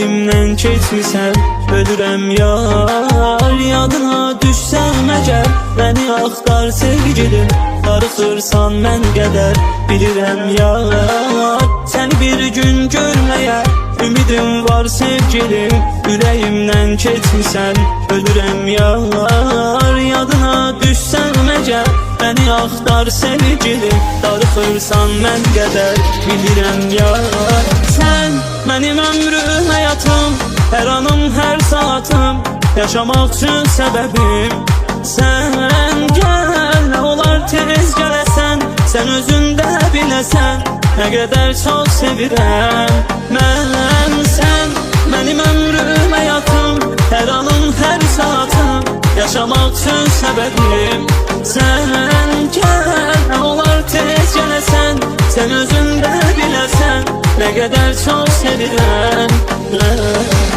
ürəyimdən keçmisən, ölürəm yar. Yadına düşsəm əgər, məni axtar sevgilim, darıxırsan mən qədər, bilirəm yar. Səni bir gün görməyə ümidim var sevgilim, ürəyimdən keçmisən, ölürəm yar. Yadına düşsəm əgər, məni axtar sevgilim, darıxırsan mən qədər, bilirəm yar. Sən mənim ömrüm, həyatım, hər anım, hər saatım, yaşamaq üçün səbəbim. Sən gəl, nə olar tez gələsən, sən özün də biləsən, nə qədər çox sevirəm mən. Sən mənim ömrüm, həyatım, hər anım, hər saatım, yaşamaq üçün səbəbim. Sən gəl, nə olar tez gələsən, sən özün də biləsən, nə qədər çox sevirəm mən.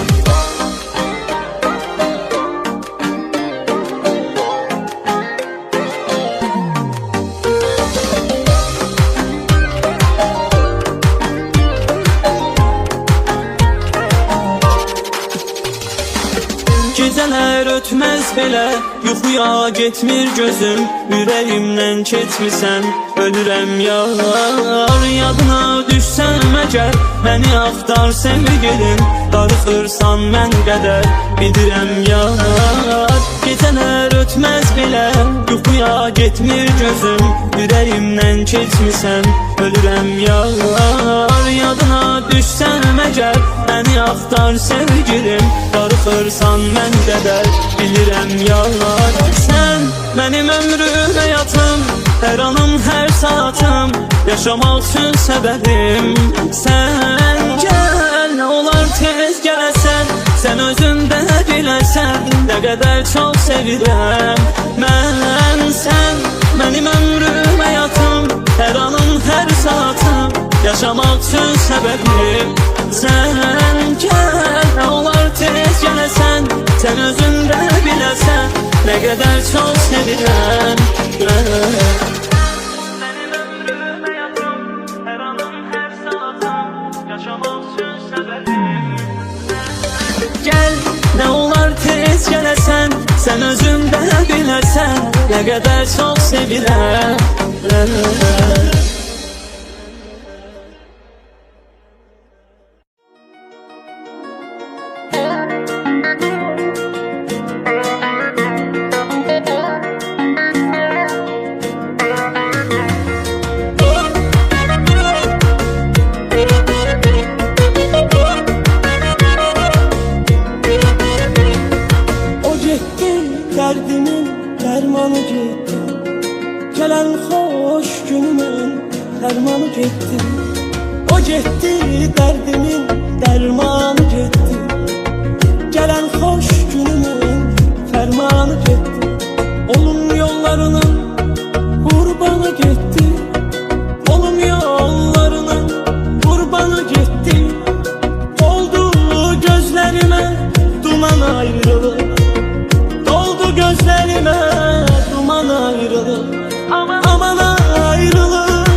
Gecələr ötməz belə, yuxuya getmir gözüm, ürəyimdən keçmisən, ölürəm yar. Yadına düşsəm əgər, məni axtar sevgilim, darıxırsan mən qədər, bilirəm yar. Gecələr ötməz belə, yuxuya getmir gözüm, ürəyimdən keçmisən, ölürəm yar. Yadına düşsəm əgər, məni axtar sevgilim, darıxırsan mən qədər, bilirəm yar. Sən mənim ömrüm, həyatım, hər anım, hər saatım, yaşamaq üçün səbəbim. Sən gəl, nə olar tez gələsən, sən özün də biləsən, nə qədər çox sevirəm mən. Sən mənim ömrüm, həyatım, hər anım, hər saatım, yaşamaq üçün səbəbim. Sən gəl, nə olar tez gələsən, sən özün də biləsən, nə qədər çox sevirəm mən. Mənim ömrüm, həyatım, hər anım, hər saatım, yaşamaq üçün səbəbim. Gəl, nə olar tez gələsən, sən özün də biləsən, nə qədər çox sevirəm mən. Derdimin dermanı gitti, gelen hoş günümün dermanı gitti. O gitti, derdimin dermanı gitti, gelen hoş günümün fermanı gitti. Olum yollarının kurbanı gitti, olum yollarının kurbanı gitti. Oldu gözlerime duman ayrılık, gözlerime duman ayrılık. Aman ayrılık,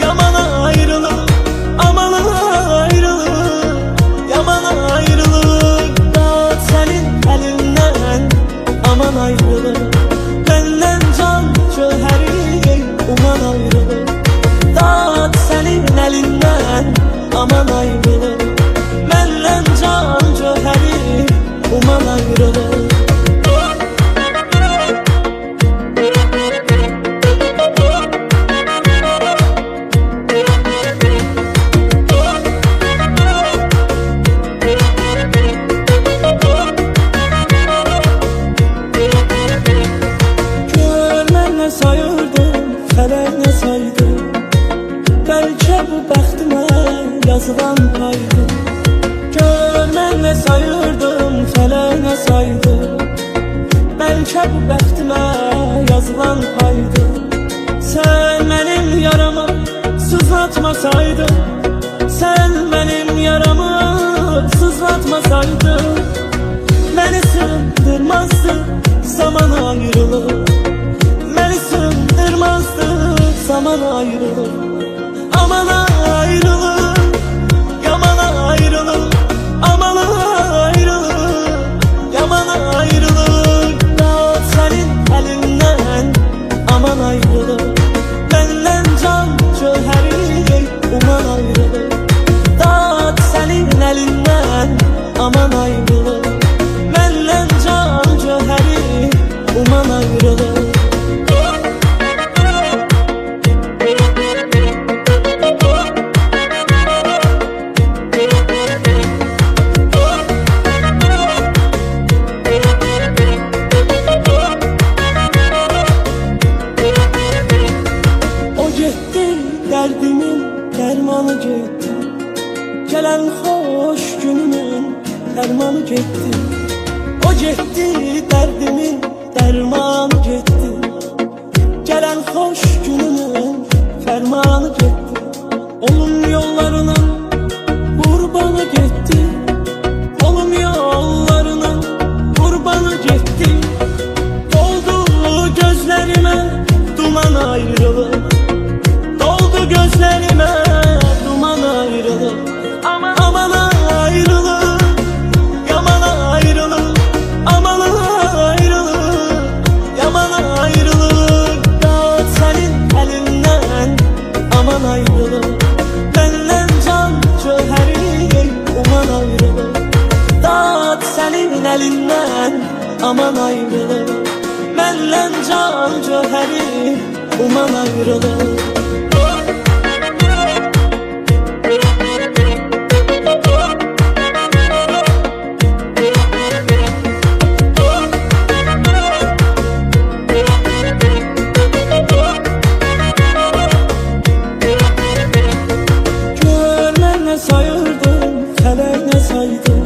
yaman ayrılık, aman ayrılık, yaman ayrılık. Dağıt senin elinden, aman ayrılık, benden can cöheri, uman ayrılık. Dağıt senin elinden, aman ayrılık, benden can cöheri, uman ayrılık. Yazılan paydı, görmənlə sayırdım, fələnə saydı. Bəlkə bu bəxtimə yazılan paydı. Sən mənim yaramı sızlatmasaydın, sən mənim yaramı sızlatmasaydın, məni sındırmazdı zaman ayrılık, məni sındırmazdı zaman ayrılık. Aman ayrılık, yaman ayrılık, aman dermanı getdi. O getdi, dərdimin dərmanı getdi. Gələn xoş günümün fərmanı getdi. Olum yollarının qurbanı getdi. Olum yollarının qurbanı getdi. Doldu gözlerime duman ayrılık. Doldu gözlerime duman ayrılık. Aman ayrılık, yaman ayrılık. Aman ayrılık, yaman ayrılık. Dağıt senin elinden, aman ayrılık. Benden can cöheri, uman ayrılık. Dağıt senin elinden, aman ayrılık. Benden can cöheri, uman ayrılık. Sayırdım, fələyinə saydım.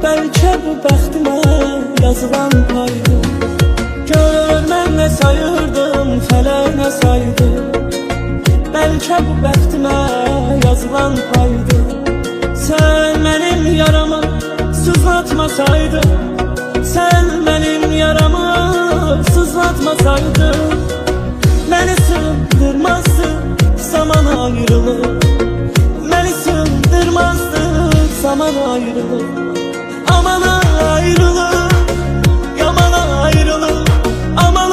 Bəlkə bu bəxtimə yazılan paydı. Gör mən nə sayırdım, fələyinə saydım. Bəlkə bu bəxtimə yazılan paydı. Sən mənim yaramı sızlatmasaydın, sən mənim yaramı sızlatmasaydın, məni sığdırmazdı zaman ayrılık. Beni sığdırmazdı zaman ayrılık. Aman ayrılık, yaman ayrılık. Aman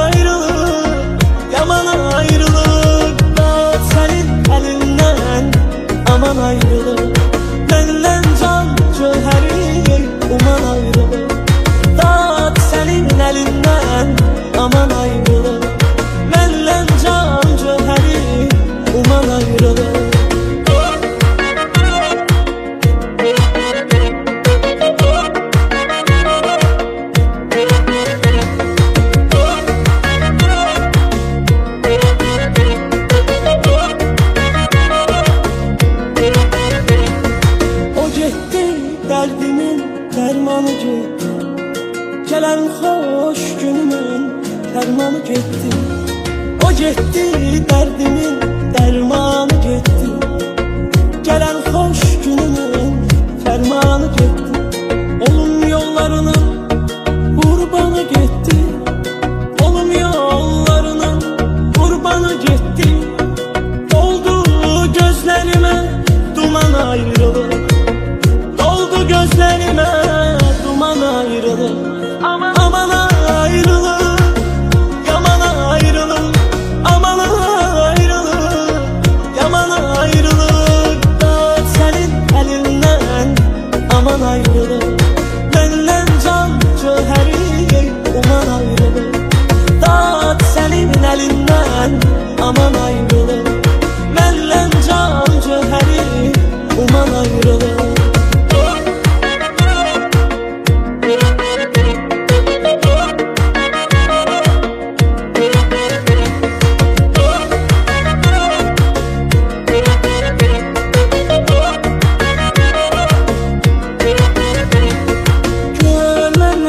ayrılık, yaman ayrılık. Dağıt senin elinden, aman ayrılık. Benden can cöheri, uman ayrılık. Dağıt senin elinden, aman ayrılık. Benden can cöheri, uman ayrılık. Dərdimin dərmanı getdi. Gələn xoş günümün dərmanı getdi. O getdi, dərdimin dərmanı getdi. Gələn xoş günümün fərmanı getdi. Olum yollarının qurbanı getdi. Olum yollarının qurbanı getdi. Doldu gözlerime duman ayrılık. Gözlerime duman ayrılık. Aman ayrılık, yaman ayrılık. Aman ayrılık, yaman ayrılık. Dağıt senin elinden, aman ayrılık. Benden can cöheri, uman ayrılık. Dağıt senin elinden, aman ayrılık. Benden can cöheri, uman ayrılık.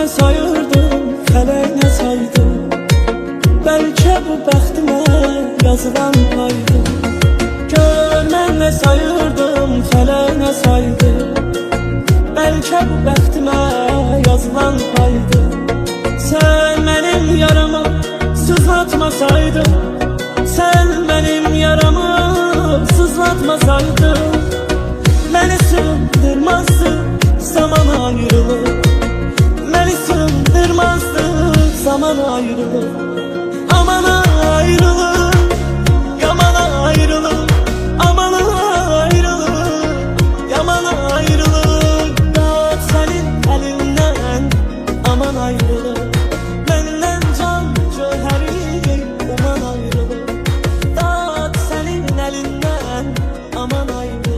Sayırdım, fələyinə saydım. Bəlkə bu bəxtimə yazılan paydı. Gör mən nə sayırdım, fələyinə saydım. Bəlkə bu bəxtimə yazılan paydı. Sən mənim yaramı sızlatmasaydın, sən mənim yaramı sızlatmasaydın, məni sığdırmazdı zaman ayrılık. Beni sığdırmazdı zaman ayrılık. Aman ayrılık, yaman ayrılık. Aman ayrılık, yaman ayrılık. Dağıt senin elinden, aman ayrılık. Benden can cöheri, uman ayrılık. Dağıt senin elinden, aman ayrılık.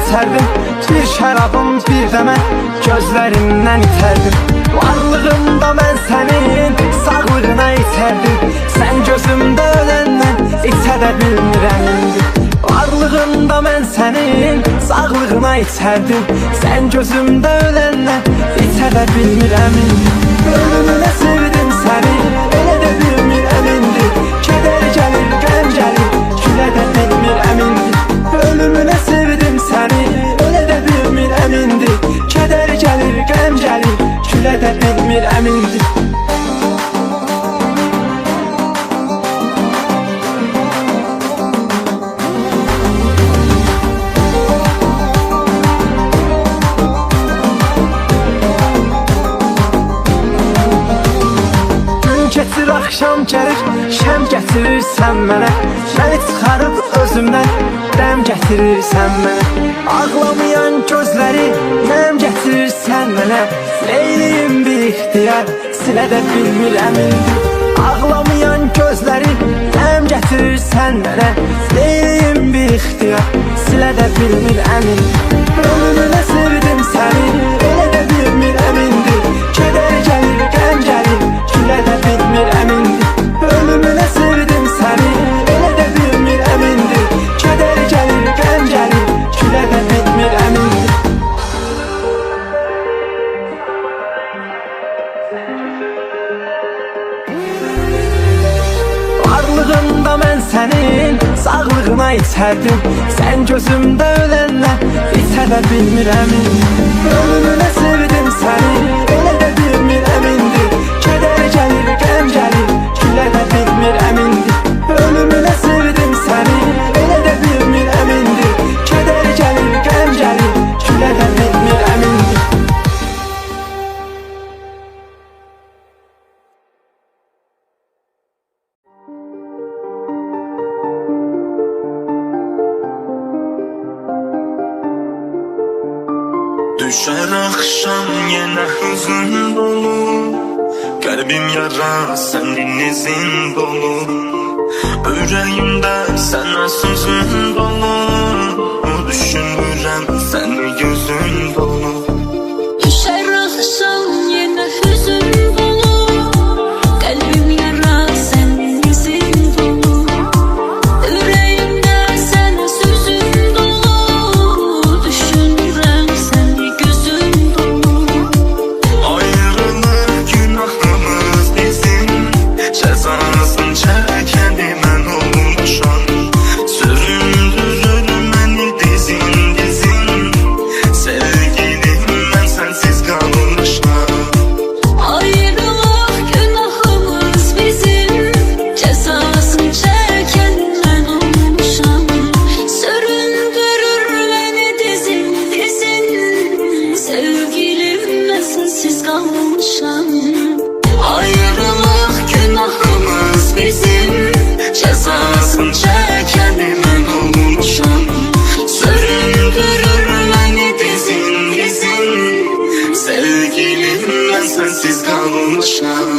içərdim. Bir şərabım bir də mən gözlərindən itərdim. Varlığımda mən sənin sağlığına itərdim. Sən gözümdə öləndən içə də bilmirəm indi. Varlığımda mən sənin sağlığına içərdim. Sən gözümdə öləndən içə də bilmirəm indi. Ölümünə sevdim səni, elə də bilmirəm indi. Kədər gəlir, qəm gəlir, gülə də bilmirəm indi. Ölümünə sevdim səni, elə də bilmirəm indi. Kədər gəlir, qəm gəlir, gülə də bilmirəm indi. Keçir axşam gəlir, şəm gətirirsən mənə. Məni çıxarıb özümdən dəm gətirirsən mənə. Ağlamayan gözləri nəm gətirirsən mənə. Leyliyim bir ixtiyar, silə də bilmirəm indi. Ağlamayan gözləri nəm gətirirsən mənə. Leyliyim bir ixtiyar, silə də bilmirəm indi. Ölümünə sevdim səni, elə də bilmirəm indi. Kədər gəlir, qəm gəlir, gülə də bilmirəm indi. Ölümünə sevdim səni, elə də bilmirəm indi. Kədər gəlir, qəm gəlir, gülə də bilmirəm indi. Varlığımda mən sənin sağlığına içərdim. Sən gözümdə öləndən içə də bilmirəm indi. Ölümünə sevdim səni, elə də bilmirəm indi. Kədər gəlir, qəm gəlir, gülə də bilmirəm indi. Ölümünə sevdim səni, elə də bilmirəm indi. Kədər gəlir, qəm gəlir, gülə də bilmirəm indi. Düşer akşam yine hüzün dolu. Kalbim yara senin izin dolu. Yüreğimde sana sözün dolu. Düşünürüm seni gözün dolu. Düşer akşam yine hüzün dolu. Kalbim yara senin izin dolu. Yüreğimde sana sözün dolu. Düşünürüm seni gözün dolu. Ayrılık günahımız bizim. Cezasını çekeni ben olmuşam. Süründürür beni dizin dizin. Sevgilim ben sensiz kalmışam. Ayrılık günahımız bizim. Cezasını çeken ben olmuşam. Süründürür beni dizin dizin. Sevgilim ben sensiz kalmışam. Ayrılık günahımız bizim. Cezasını çekeni ben olmuşam. Süründürür beni dizin dizin. Sevgilim ben sensiz kalmışam.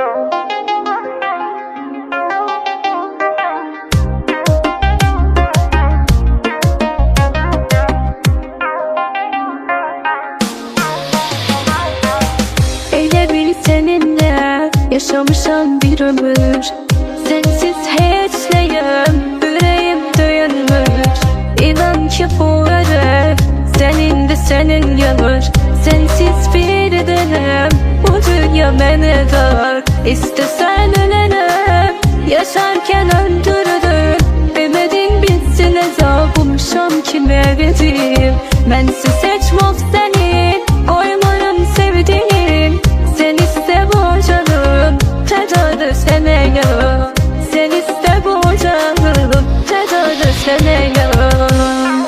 Elə bil seninle yaşamışam bir ömür. Sensiz hiç neyim, yüreğim döyünmür. İnan ki bu ara senin de senin yanır. Sensiz bir denem, bu dünya beni dar. İstesen ölenem, yaşarken öldürdün. Ümidin bitsin azabımşam kime verdim. Bensiz seçmok senin, koymarım sevdiğim. Sen iste bu canım, tedadır sene yanım. Sen iste bu canım, tedadır sene yanım.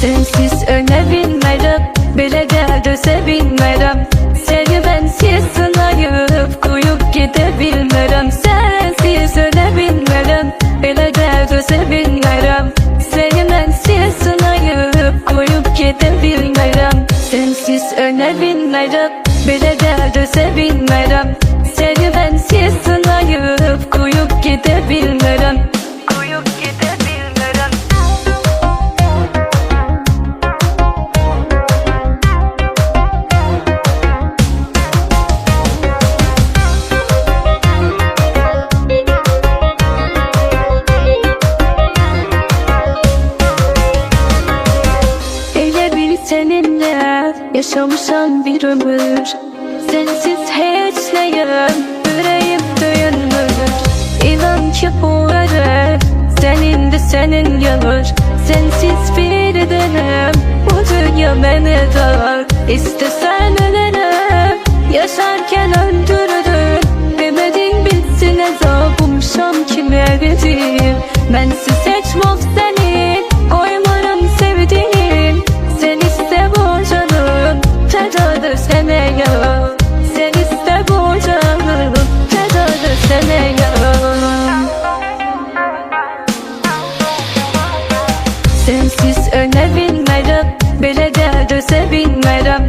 Sensiz öne bilmərəm, belə dərdə sevinmərəm. Seni bensiz sınayıp koyup gide bilmərəm. Sensiz öne bilmərəm, belə dərdə sevinmərəm. Seni bensiz sınayıp koyup gide bilmərəm. Sensiz öne bilmərəm, belə dərdə sevinmərəm. Seni bensiz sınayıp koyup gide bilmərəm. Koyup gide bilmərəm. Seninle yaşamışam bir ömür. Sensiz hiç neyim, yüreğim döyünmür. İnan ki bu ara senin de senin yanır. Sensiz bir denem, bu dünya beni dar. İstesen ölenem, yaşarken öldürdün. Ümidin bitsin azabımşam kime verdim. Bensiz seçmok senin, koymarım sevdiğim. Sen iste bu canım, tedadır sene yanım. Sen iste bu canım, tedadır sene yanım. Sensiz öne bilmərəm, belə dərdə sevinmərəm.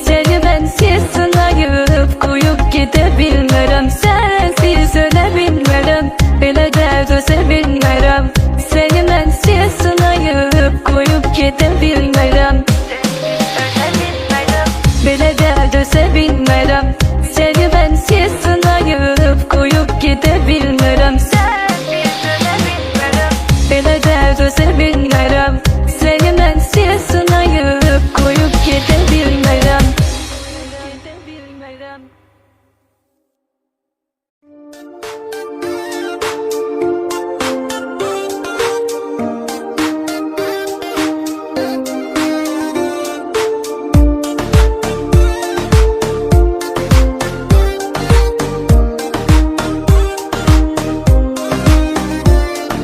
Seni bensiz sınayıp koyup gide bilmərəm. Sensiz öne bilmərəm, belə dərdə sevinmərəm. Seni bensiz sınayıp koyup gide bilmərəm. Belə dərdə sevinmərəm. Seni bensiz sınayıp koyup gide bilmərəm. Sensiz öne bilmərəm, belə dərdə sevinmərəm. Seni bensiz sınayıp koyup gide bilmərəm.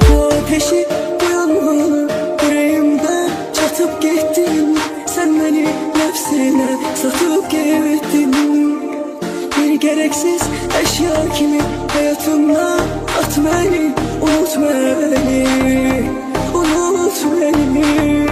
Bu ateşi uyanmalı yüreğimden çatıp gittin. Sen beni nefsine satıp gittin. Bir gereksiz eşya kimi hayatımdan at beni. Unut beni, unut beni.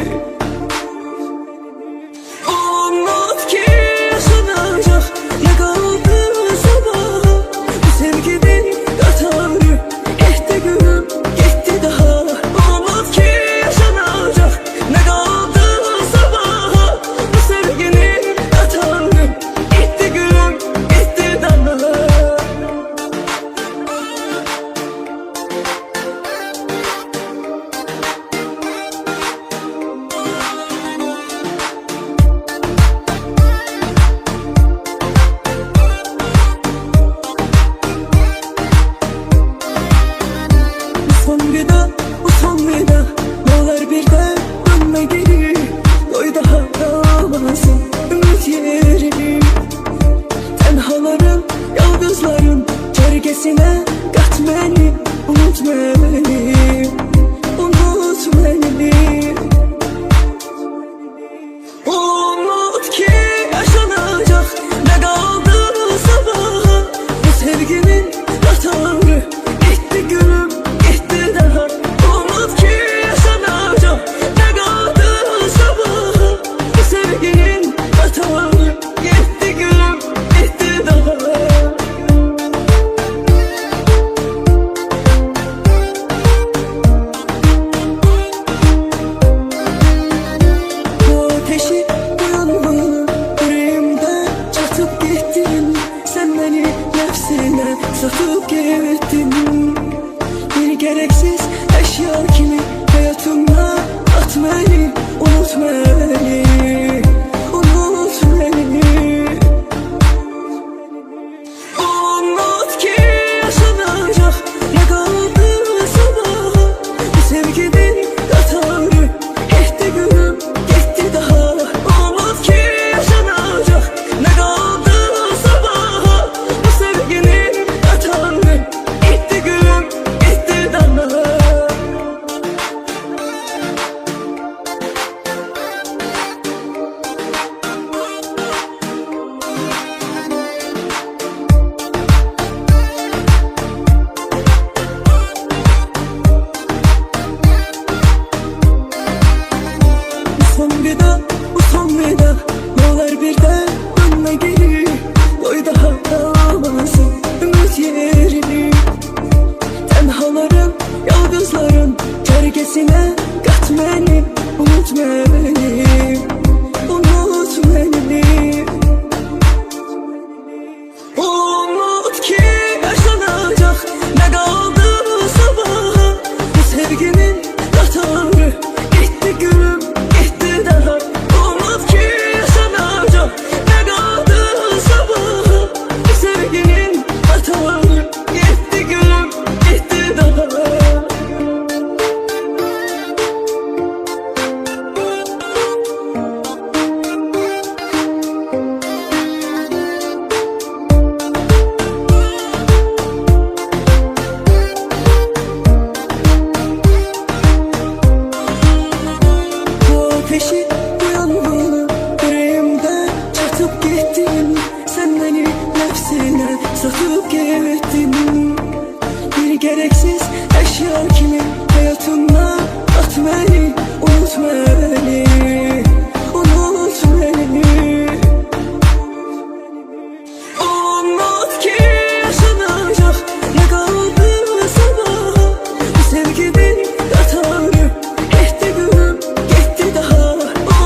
Unut ki yaşanacak ne kaldı sabaha. Bu sevginin yatarı gitti günüm, gitti daha. Unut ki yaşanacak ne kaldı sabaha. Bu sevginin yatarı gitti günüm, gitti daha. Son vida, bu son vida. Ne olur birden dönme geri. Doy daha dağılmasın ümit yerini. Tenhaların, yalnızların çergesine kat beni. Unut beni, unut beni. Unut ki yaşanacak ne kaldı sabaha. Bu sevginin yatarı gitti günüm, gitti daha. Unut ki yaşanacak ne kaldı sabaha. Bu sevginin yatarı gitti günüm. satıp gittin. Bir gereksiz eşya kimi hayatımdan at beni, unut beni, unut beni. Unut ki yaşanacak ne kaldı sabaha. Bu sevginin katarı gitti gülüm, gitti daha. Unut ki yaşanacak ne kaldı sabaha. Bu sevginin katarı gitti gülüm, gitti daha. Son vida, bu son vida. Ne olur birden dönme geri. Koy daha kalmasın ümit yerini. Tenhaların, yalnızların kergesine kat beni, unut beni, unut beni. Unut ki yaşanacak ne kaldı sabaha. Bu sevginin katarı gitti gülüm, gitti daha. Unut ki yaşanacak ne kaldı sabaha. Bu sevginin katarı gitti gülüm, gitti daha. Bu ateşi, bu yangını yüreğimden çatıp gittin. Sen beni nefsine satıp gittin. Bir gereksiz eşya kimi hayatımdan at beni, unut beni, unut beni. Unut ki yaşanacak ne kaldı sabaha. Bu sevginin katarı gitti gülüm, gitti daha.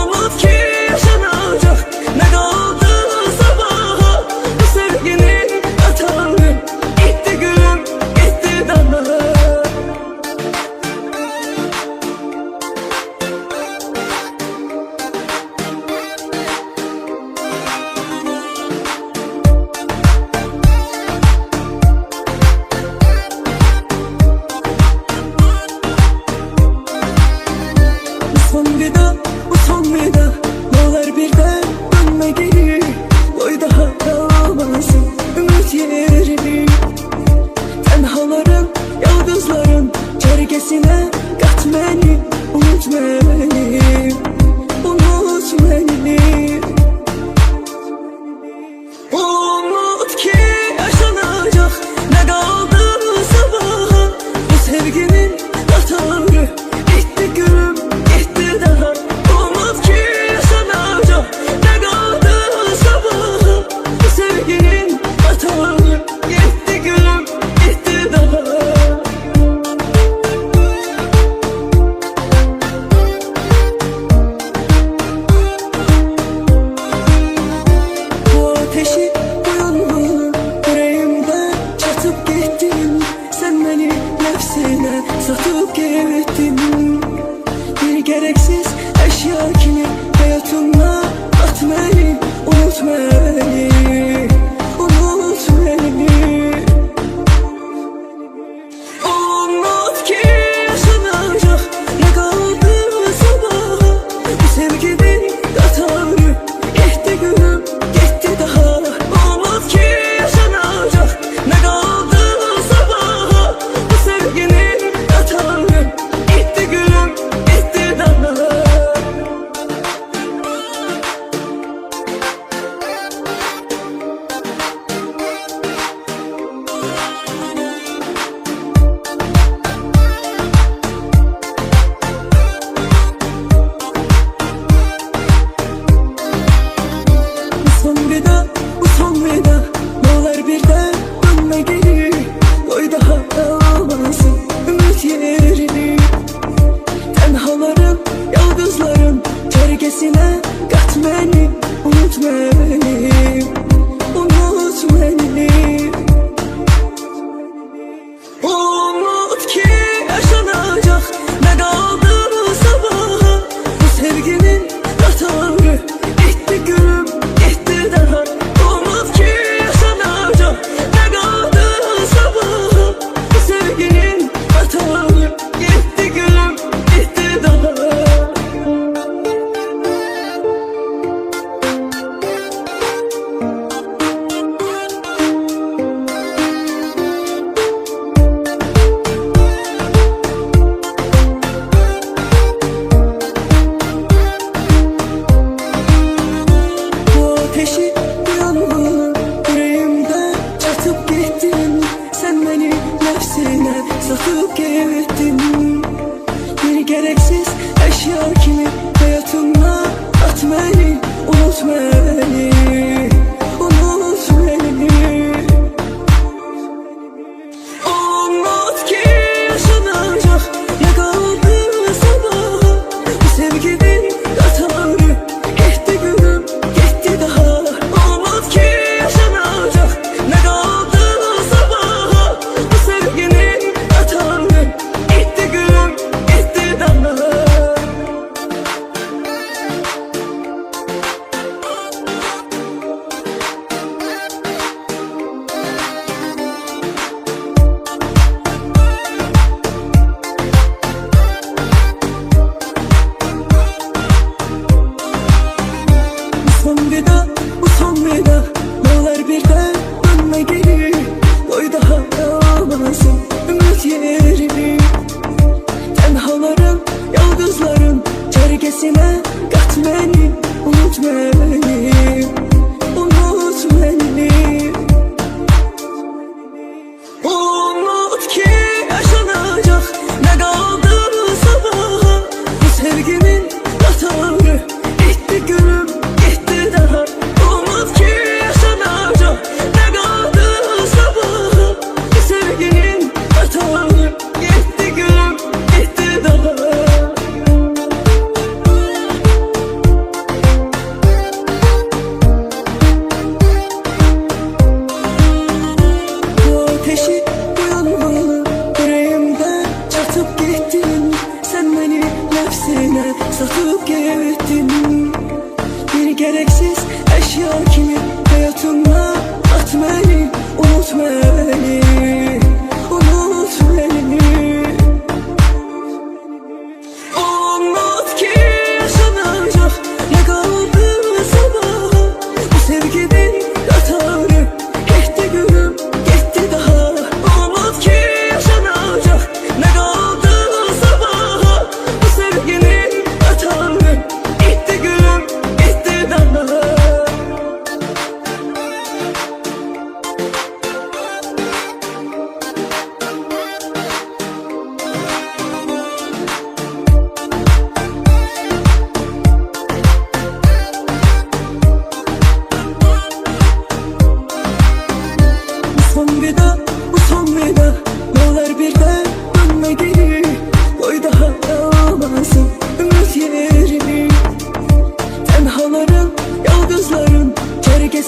Unut ki yaşanacak ne kaldı sabaha. Bu sevginin katarı gitti gülüm, gitti daha.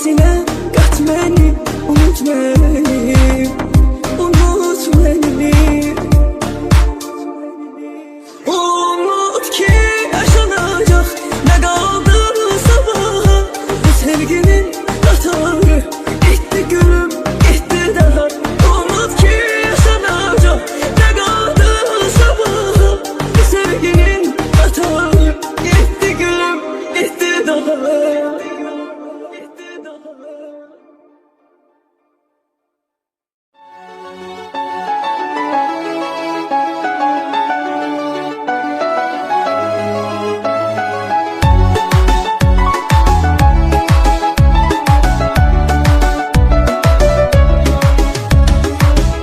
içine kat beni, unut beni, unut beni. Umut ki yaşanacak, ne kaldı sabaha? Bu sevginin qatarı gitti gülüm, gitti daha. Umut ki yaşanacak, ne kaldı sabaha? Bu sevginin qatarı gitti gülüm, gitti daha.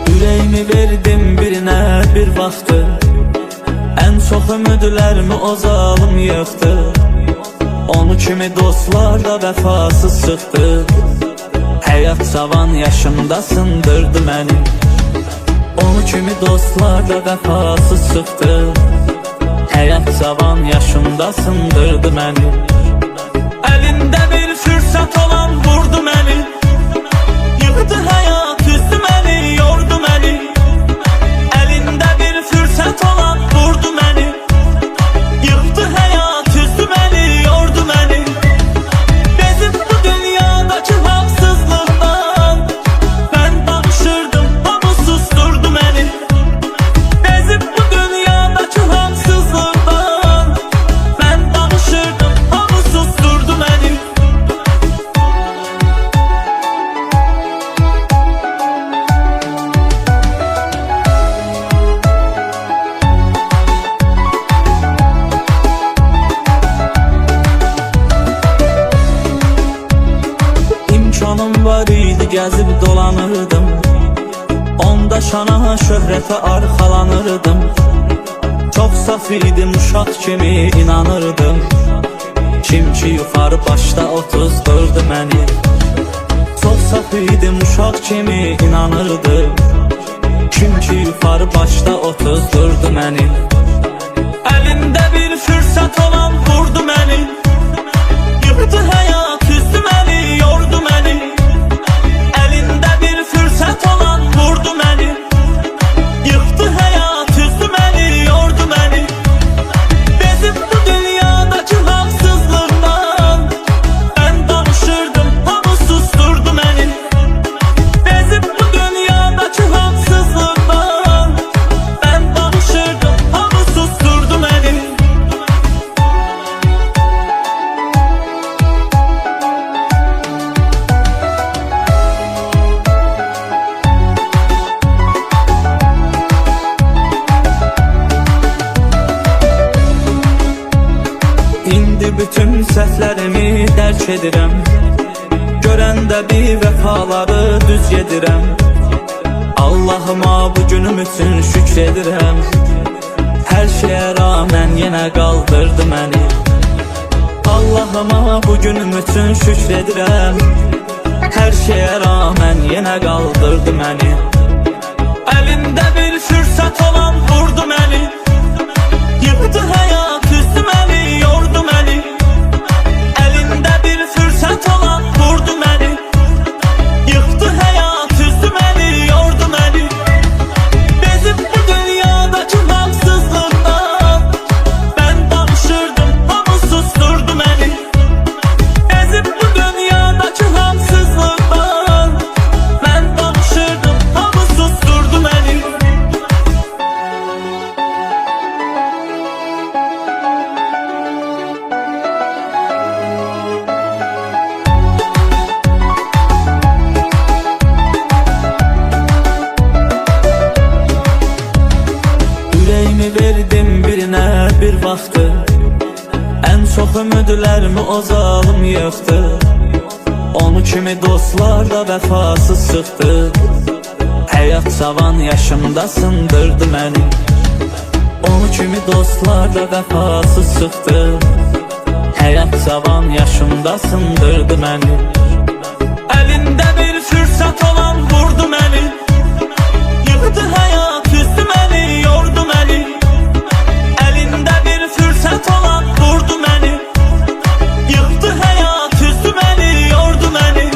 Ürəyimi verdim birinə bir vaxtı, ən çox ümidlərimi o zalım yıxdı. Onu kimi dostlar da vəfasız çıxdı. Həyat cavan yaşımda sındırdı məni. Onu kimi dostlar da vəfasız çıxdı. Həyat cavan yaşımda sındırdı məni. Əlində bir fürsət olan vurdu məni. Yıxdı həyat üstü məni, yordu məni. Əlində bir fürsət olan vurdu məni. Yıxdı həyat üstü məni, yordu məni. Bezib bu dünyadakı haqsızlıqdan mən danışırdım, hamı susturdu məni. Bezib bu dünyadakı haqsızlıqdan mən danışırdım, hamı susturdu məni. İmkanım var idi, gəzib dolanırdım. Onda şana şöhrətə arxalanırdım. Çox saf idim, uşaq kimi inanırdım. Kim ki yuxarı başda otuzdurdu məni. Çox saf idim, uşaq kimi inanırdım. Kim ki yuxarı başda otuzdurdu məni. Əlində bir fürsət olan vurdu məni. Yıxdı həyat üstü məni, yordu məni. Əlində bir fürsət olan vurdu məni. Yıxdı həyat üstü məni, yordu məni. Bezib bu dünyadakı haqsızlıqdan mən danışırdım, hamı susturdu məni. Bezib bu dünyadakı haqsızlıqdan mən danışırdım, hamı susturdu məni. İndi bütün səhvlərimi dərk edirəm. Görəndə bir vəfaları düz yedirəm. Allahıma bu günüm üçün şükr edirəm. Hər şeyə rağmen yenə qaldırdı məni. Allahıma bu günüm üçün şükr edirəm. Hər şeyə rağmen yenə qaldırdı məni. Əlində bir fürsət olan vurdu məni. Yıxdı həyat üstü məni, yordu məni. Əlində bir fürsət olan vurdu məni. Yıxdı həyat üstü məni, yordu məni. Bezib bu dünyadakı haqsızlıqdan mən danışırdım, hamı susturdu məni. Bezib bu dünyadakı haqsızlıqdan mən danışırdım, hamı susturdu məni. Ürəyimi verdim birinə bir vaxtı, ən çox ümidlərimi o zalım yıxdı. Onu kimi dostlar da vəfasız çıxdı. Həyat cavan yaşımda sındırdı məni. Onu kimi dostlar da vəfasız çıxdı. Həyat cavan yaşımda sındırdı məni. Əlində bir fürsət olan vurdu məni. Yıxdı həyat üstü məni, yordu məni. Əlində bir fürsət olan vurdu məni. Yıxdı həyat üstü məni, yordu məni.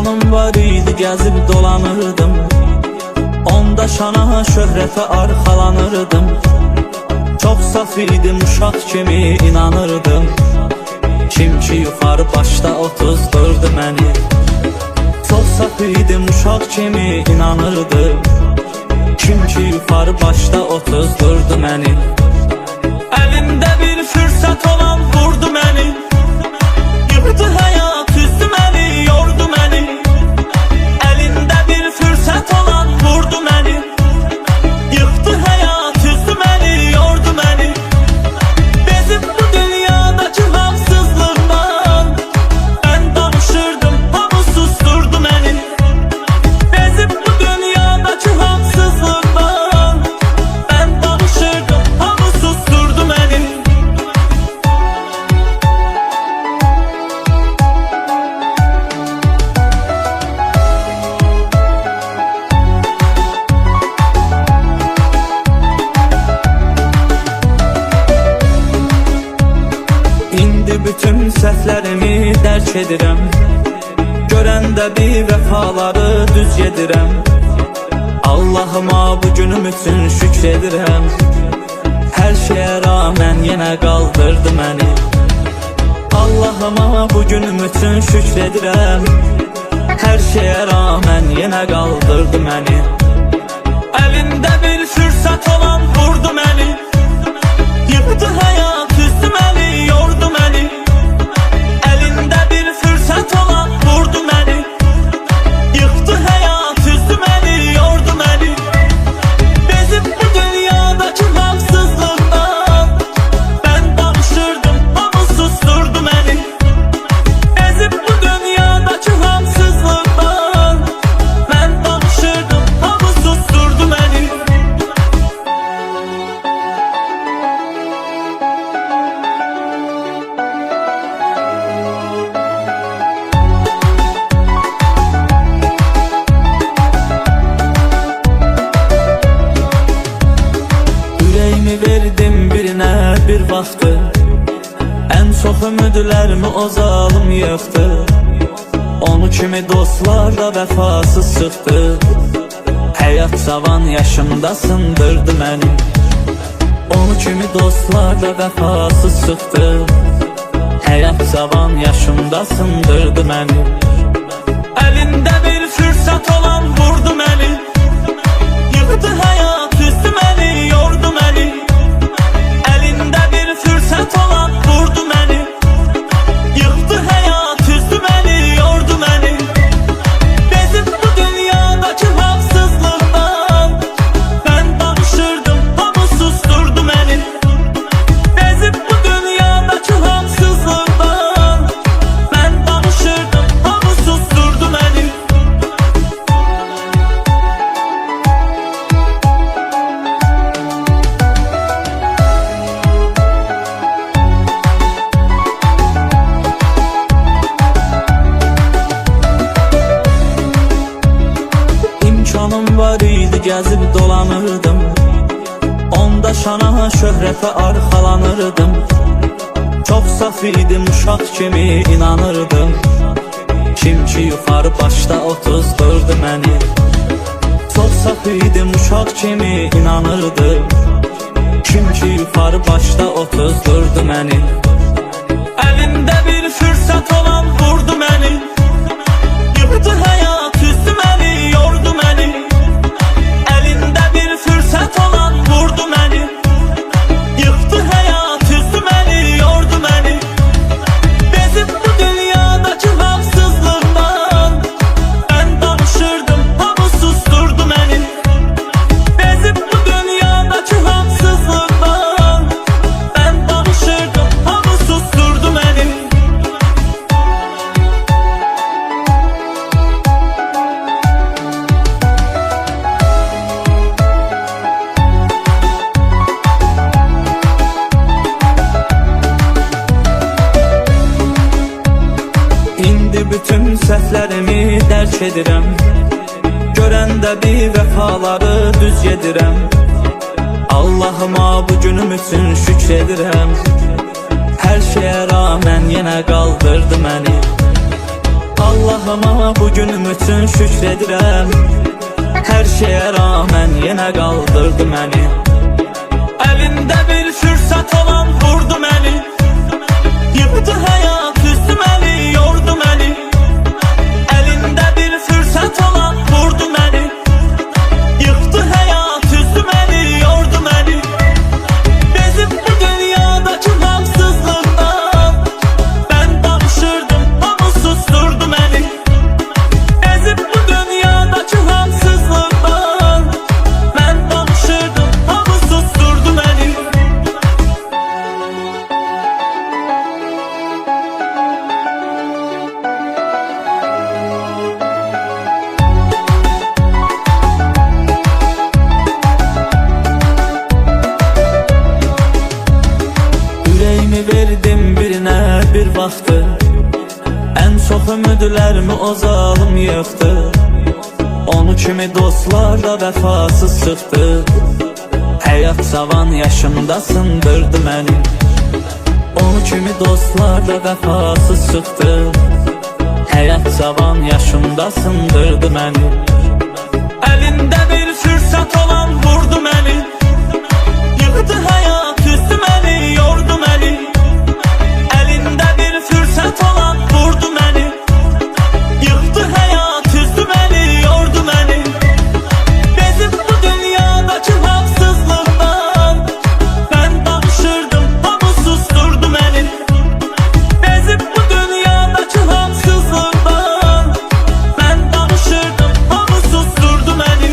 İmkanım var idi, gəzib dolanırdım. Onda şana, şöhrətə arxalanırdım. Çox saf idim, uşaq kimi inanırdım. Kim ki yuxarı başda otuzdurdu məni. Çox saf idim, uşaq kimi inanırdım. Kim ki yuxarı başda otuzdurdu məni. Əlimdə bir fürsət olan vurdu məni. Yıxdı həyat, üzdü məni, yordu məni. Əlində bir fürsət olan vurdu məni. Yıxdı həyat, üzdü məni, yordu məni. Bezib bu dünyadakı haqsızlıqdan mən danışırdım, hamı susturdu məni. Bezib bu dünyadakı haqsızlıqdan mən danışırdım, hamı susturdu məni. İndi bütün səhvlərimi dərk edirəm. Görəndə bir vəfaları düz gedirəm. Allahıma bu günüm üçün şükr edirəm. Hər şeyə rağmen yenə qaldırdı məni. Allahıma bu günüm üçün şükr edirəm. Hər şeyə rağmen yenə qaldırdı məni. Əlində bir fürsət olan vurdu məni. Yıxdı həyat, üzdü məni, yordu məni. Əlində bir fürsət olan vurdu məni. Yıxdı həyat, üzdü məni, yordu məni. Bezib bu dünyadakı haqsızlıqdan mən danışırdım, hamı susturdu məni. Bezib bu dünyadakı haqsızlıqdan mən danışırdım, hamı susturdu məni. Ürəyimi verdim birinə bir vaxtı. Ən çox ümidlərimi o zalım yıxdı. Onu kimi dostlar da vəfasız çıxdı. Həyat cavan yaşımda sındırdı məni. Onu kimi dostlar da vəfasız çıxdı. Həyat cavan yaşımda sındırdı məni. Əlində bir fürsət olan vurdu məni. Yıxdı həyat, üzdü məni, yordu məni. Əlində bir fürsət olan vurdu məni. Yıxdı həyat, üzdü məni, yordu məni. Bezib bu dünyadakı haqsızlıqdan mən danışırdım, hamı susturdu məni. Bezib bu dünyadakı haqsızlıqdan mən danışırdım, hamı susturdu məni. İmkanım var idi, gəzib dolanırdım. Onda şana, şöhrətə arxalanırdım. Çox saf idim, uşaq kimi inanırdım. Kim ki yuxarı başda otuzdurdu məni. Çox saf idim, uşaq kimi inanırdım. Kim ki yuxarı başda otuzdurdu məni. Əlində bir fürsət olan vurdu məni. Yıxdı həyat, üzdü məni, yordu məni. Əlində bir fürsət olan vurdu məni. Yıxdı həyat, üzdü məni, yordu məni. Bezib bu dünyadakı haqsızlıqdan mən danışırdım, hamı susturdu məni. Bezib bu dünyadakı haqsızlıqdan mən danışırdım, hamı susturdu məni. İndi bütün səhvlərimi dərk edirəm. Görəndə bir vəfaları düz gedirəm. Allahıma bu günüm üçün şükr edirəm. Hər şeyə rağmen yenə qaldırdı məni. Allah Allah'ıma bugünüm üçün şükredirəm. Hər şeyə rağmen yenə qaldırdı məni. Əlində bir fürsət olan vurdu məni. Yıxdı həyat üstü məni, yordu məni. Əlində bir fürsət olan vurdu məni. Yıxdı həyat üstü məni, yordu məni. Bezib bu dünyadakı haqsızlıqdan mən danışırdım, hamı susturdu məni. Bezib bu dünyadakı haqsızlıqdan mən danışırdım, hamı susturdu məni. Ürəyimi verdim birinə bir vaxtı. Ən çox ümidlərimi o zalım yıxdı. Onu kimi dostlar da vəfasız çıxdı. Həyat cavan yaşımda sındırdı məni. Onu kimi dostlar da vəfasız çıxdı. Həyat cavan yaşımda sındırdı məni. Əlində bir fürsət olan vurdu məni. Yıxdı həyat üstü məni, yordu məni. Əlində bir fürsət olan vurdu məni. Yıxdı həyat üstü məni, yordu məni. Bezib bu dünyadakı haqsızlıqdan mən danışırdım, hamı susturdu məni. Bezib bu dünyadakı haqsızlıqdan mən danışırdım, hamı susturdu məni.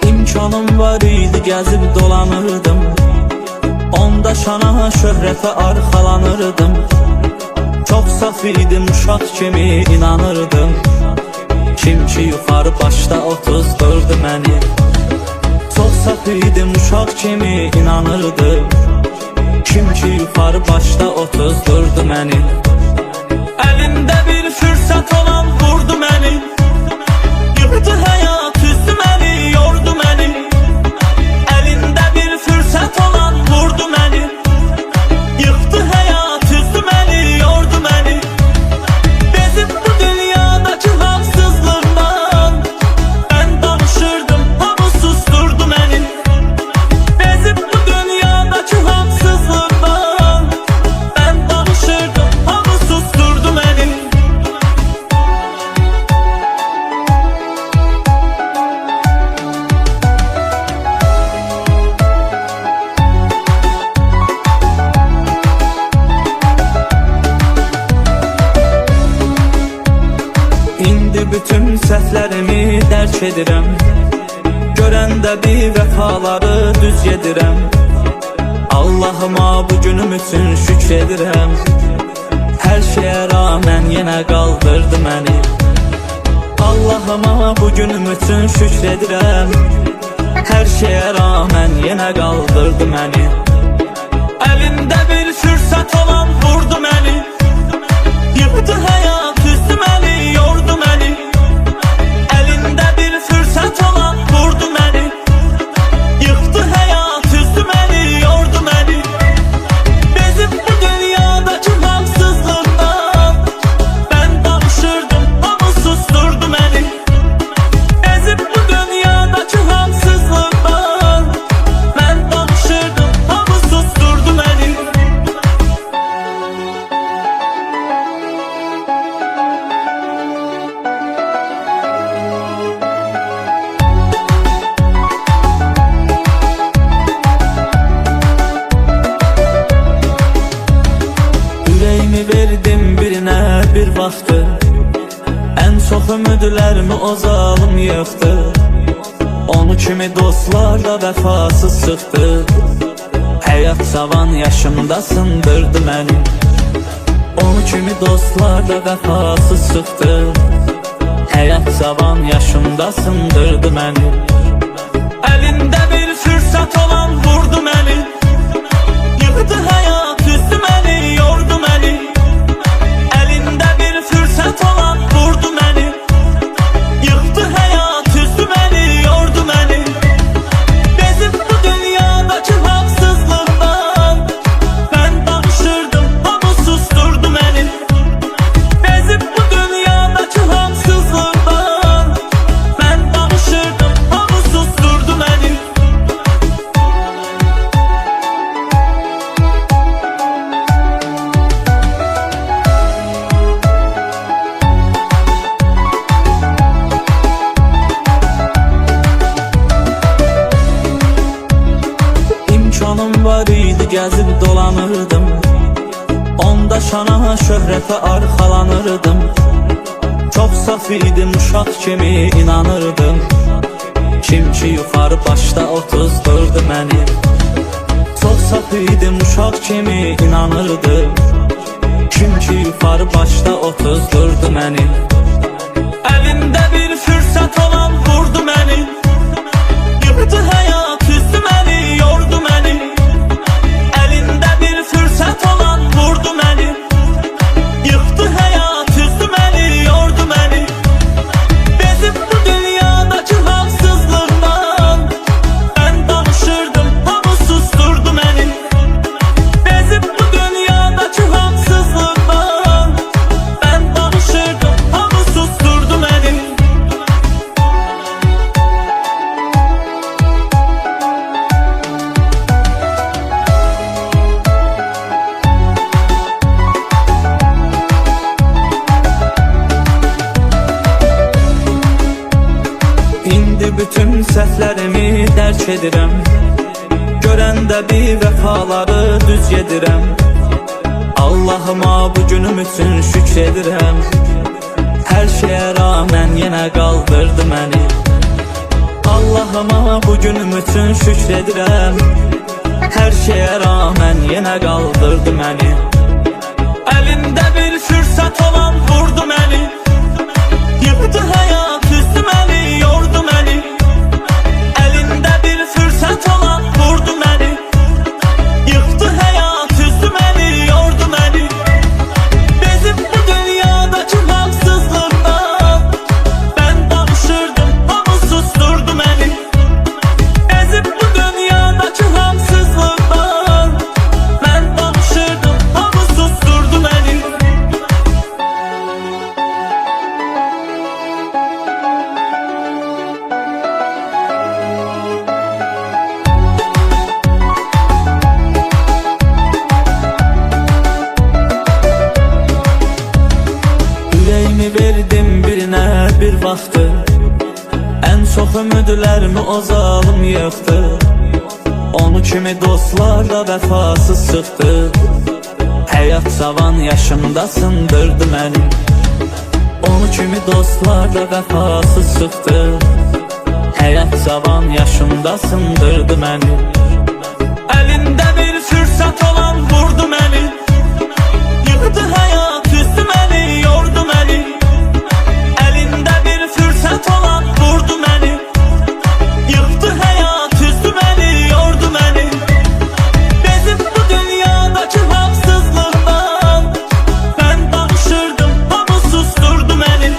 İmkanım var idi, gəzib dolanırdım. Onda şana, şöhrətə arxalanırdım. Çox saf idim, uşaq kimi inanırdım. Kim ki yuxarı başda otuzdurdu məni. Çox saf idim, uşaq kimi inanırdım. Kim ki yuxarı başda otuzdurdu məni. Əlində bir fürsət olan vurdu məni. Yıxdı həyat üstü məni, yordu məni. Əlində bir fürsət olan vurdu məni. Yıxdı həyat üstü məni, yordu məni. Bezib bu dünyadakı haqsızlıqdan mən danışırdım, hamı susturdu məni. Bezib bu dünyadakı haqsızlıqdan mən danışırdım, hamı susturdu məni. İndi bütün səhvlərimi dərk edirəm. Görəndə bir vəfaları düz yedirəm. Allahıma bugünüm üçün şükr edirəm. Hər şeyə rağmen yenə qaldırdı məni. Allahıma bugünüm üçün şükr edirəm. Hər şeyə rağmen yenə qaldırdı məni. Əlində bir fürsət olan vurdu məni. Yıxdı həyat üstü məni, yordu məni. Əlində bir fürsət olan vurdu məni. Yıxdı həyat üstü məni, yordu məni. Bezib bu dünyadakı haqsızlıqdan mən danışırdım, hamı susturdu məni. Bezib bu dünyadakı haqsızlıqdan mən danışırdım, hamı susturdu məni. Ürəyimi verdim birinə bir vaxtı. Ən çox ümidlərimi o zalım yıxdı. Onu kimi dostlar da vəfasız çıxdı. Həyat cavan yaşımda sındırdı məni. Onu kimi dostlar da vəfasız çıxdı. Həyat cavan yaşımda sındırdı məni. Əlində bir fürsət olan vurdu məni. Yıxdı həyat üstü məni, yordu məni. Əlində bir fürsət gəzib dolanırdım. Onda şana şöhrətə arxalanırdım. Çox saf idim, uşaq kimi inanırdım. Kim ki yuxarı başda otuzdurdu məni. Çox saf idim, uşaq kimi inanırdım. Kim ki yuxarı başda otuzdurdu məni. Əlimdə bir fürsət olan vurdu məni. Yıxdı həyat, üzdü məni, yordu məni. Əlində bir fürsət olan vurdu məni. Yıxdı həyat, üzdü məni, yordu məni. Bezib bu dünyadakı haqsızlıqdan mən danışırdım, hamı susturdu məni. Bezib bu dünyadakı haqsızlıqdan mən danışırdım, hamı susturdu məni. İndi bütün səhvlərimi dərk edirəm. Görəndə bir vəfaları düz gedirəm. Allahıma bu günüm üçün şükr edirəm. Hər şeyə rağmen yenə qaldırdı məni. Allahıma bu günüm üçün şükr edirəm. Hər şeyə rağmen yenə qaldırdı məni. Əlində bir fürsət olan vurdu məni. Yıxdı həyat, üzdü məni, yordu məni. Əlində bir fürsət olan vurdu məni. Yıxdı həyat, üzdü məni, yordu məni. Bezib bu dünyadakı haqsızlıqdan mən danışırdım, hamı susturdu məni. Bezib bu dünyadakı haqsızlıqdan mən danışırdım, hamı susturdu məni. Ürəyimi verdim birinə bir vaxtı. Ən çox ümidlərimi o zalım yıxdı. Onu kimi dostlar da vəfasız çıxdı. Həyat cavan yaşımda sındırdı məni. Onu kimi dostlar da vəfasız çıxdı. Həyat cavan yaşımda sındırdı məni. Əlində bir fürsət olan vurdu məni. Yıxdı həyat, üzdü məni, yordu məni. Əlində bir fürsət olan vurdu məni. Yıxdı həyat, üzdü məni, yordu məni. Bezib bu dünyadakı haqsızlıqdan mən danışırdım, hamı susturdu məni.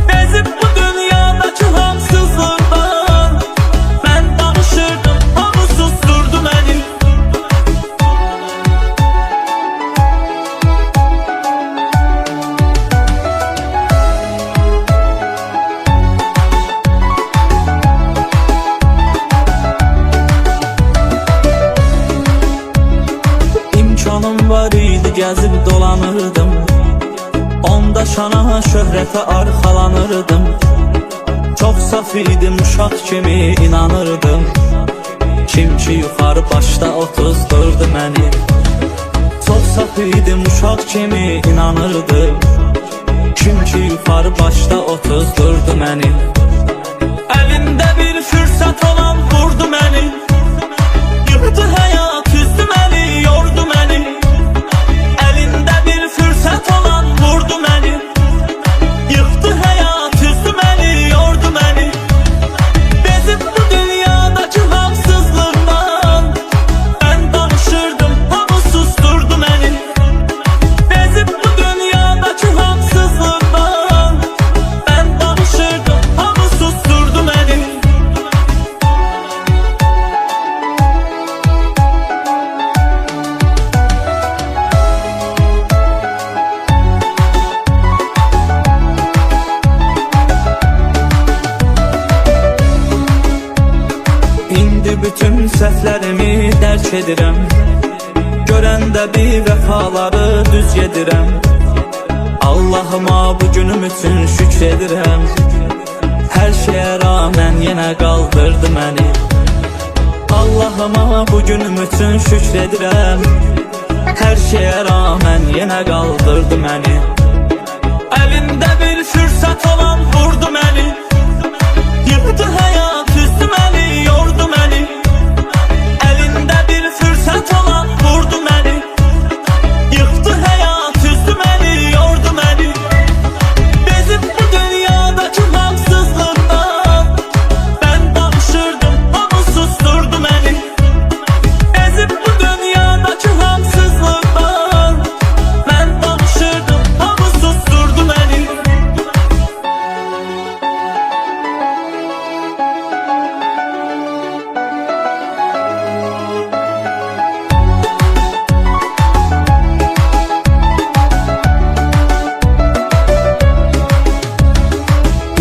Bezib bu dünyadakı haqsızlıqdan mən danışırdım, hamı susturdu məni. İmkanım var idi, gəzib dolanırdım. Onda şana şöhrətə arxalanırdım. Çox saf idim, uşaq kimi inanırdım. Kim ki yuxarı başda otuzdurdu məni. Çox saf idim, uşaq kimi inanırdım. Kim ki yuxarı başda otuzdurdu məni. Əlində bir fürsət olan vurdu məni. Yıxdı həyat, üzdü məni, yordu məni. Əlində bir fürsət olan vurdu məni. Yıxdı həyat, üzdü məni, yordu məni. Bezib bu dünyadakı haqsızlıqdan mən danışırdım, hamı susturdu məni. Bezib bu dünyadakı haqsızlıqdan mən danışırdım, hamı susturdu məni. İndi bütün səhvlərimi dərk edirəm. Görəndə bir vəfaları düz gedirəm. Allahıma bu günüm üçün şükr edirəm. Hər şeyə rağmen yenə qaldırdı məni. Allah'ıma bugünüm üçün şükr edirəm. Hər şeyə rağmen yenə qaldırdı məni. Əlində bir fürsət olan vurdu məni. Yıxdı həyat üstü məni, yordu məni. Əlində bir fürsət olan vurdu məni. Yıxdı həyat üstü məni, yordu məni. Bezib bu dünyadakı haqsızlıqdan mən danışırdım, hamı susturdu məni. Bezib bu dünyadakı haqsızlıqdan mən danışırdım, hamı susturdu məni.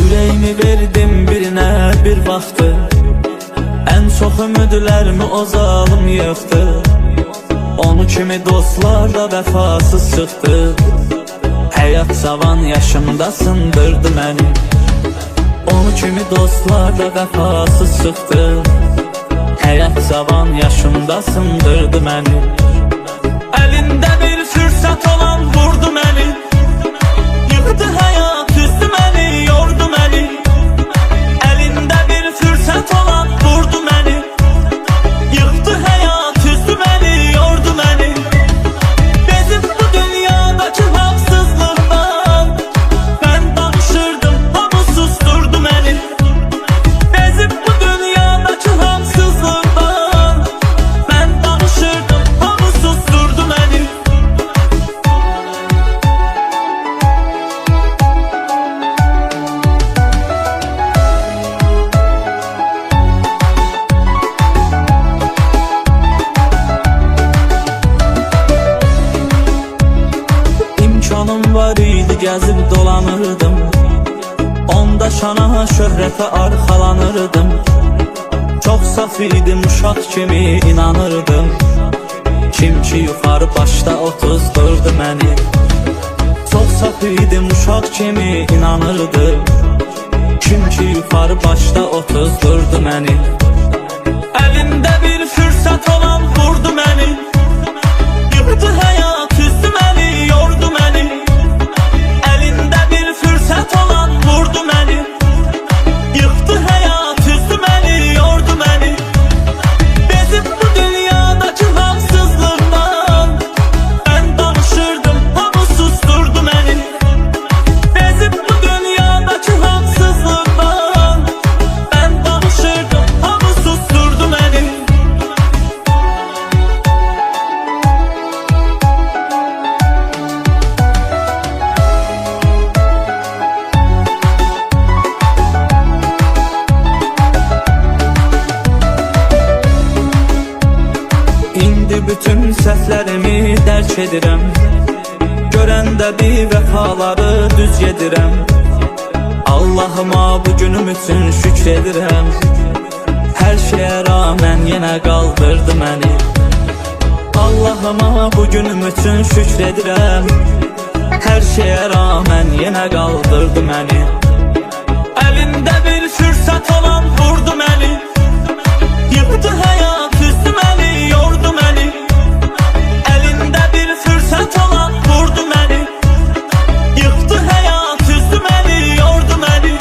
Ürəyimi verdim birinə bir vaxtı. Ən çox ümidlərimi o zalım yıxdı. Onu kimi dostlar da vəfasız çıxdı. Həyat cavan yaşımda sındırdı məni. Onu kimi dostlar da vəfasız çıxdı. Həyat cavan yaşımda sındırdı məni. Əlində bir fürsət olan vurdu məni. Yıxdı həyat üstü məni, yordu məni. Əlində bir fürsət olan vurdu məni. Yıxdı həyat üstü məni, yordu məni. Bezib bu dünyadakı haqsızlıqdan mən danışırdım, hamı susturdu məni. Bezib bu dünyadakı haqsızlıqdan mən danışırdım, hamı susturdu məni. İmkanım var idi, gəzib dolanırdım. Onda şana, şöhrətə arxalanırdım. Çox saf idim, uşaq kimi inanırdım. Kim ki yuxarı başda otuzdurdu məni. Çox saf idim, uşaq kimi inanırdım. Kim ki yuxarı başda otuzdurdu məni. Əlində bir fürsət olan vurdu məni. Yıxdı həyat üstü məni, yordu məni. Əlində bir fürsət olan vurdu məni. Yıxdı həyat üstü məni, yordu məni. Bezib bu dünyadakı haqsızlıqdan mən danışırdım, hamı susturdu məni. Bezib bu dünyadakı haqsızlıqdan mən danışırdım, hamı susturdu məni. İndi bütün səhvlərimi dərk edirəm. Görəndə bir vəfaları düz gedirəm. Allahıma bugünüm üçün şükr edirəm. Hər şeyə rağmen yenə qaldırdı məni. Allahıma bugünüm üçün şükr edirəm. Hər şeyə rağmen yenə qaldırdı məni. Əlində bir fürsət olan vurdu məni. Yıxdı həyat üstü məni, yordu məni. Əlində bir fürsət olan vurdu məni. Yıxdı həyat üstü məni, yordu məni.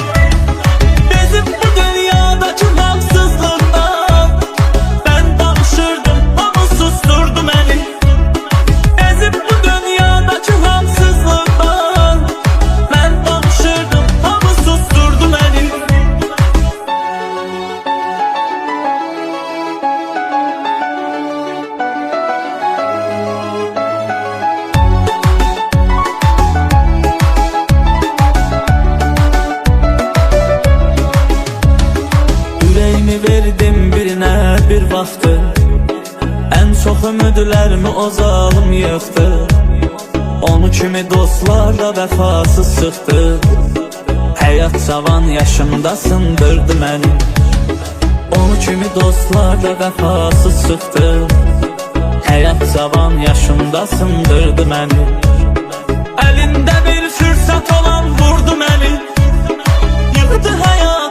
Bezib bu dünyadakı haqsızlıqdan mən danışırdım, hamı susturdu məni. Bezib bu dünyadakı haqsızlıqdan mən danışırdım, hamı susturdu məni. Ürəyimi verdim birinə bir vaxtı. Ən çox ümidlərimi o zalım yıxdı. Onu kimi dostlar da vəfasız çıxdı. Həyat cavan yaşımda sındırdı məni. Onu kimi dostlar da vəfasız çıxdı. Həyat cavan yaşımda sındırdı məni. Əlində bir fürsət olan vurdu məni. Yıxdı həyat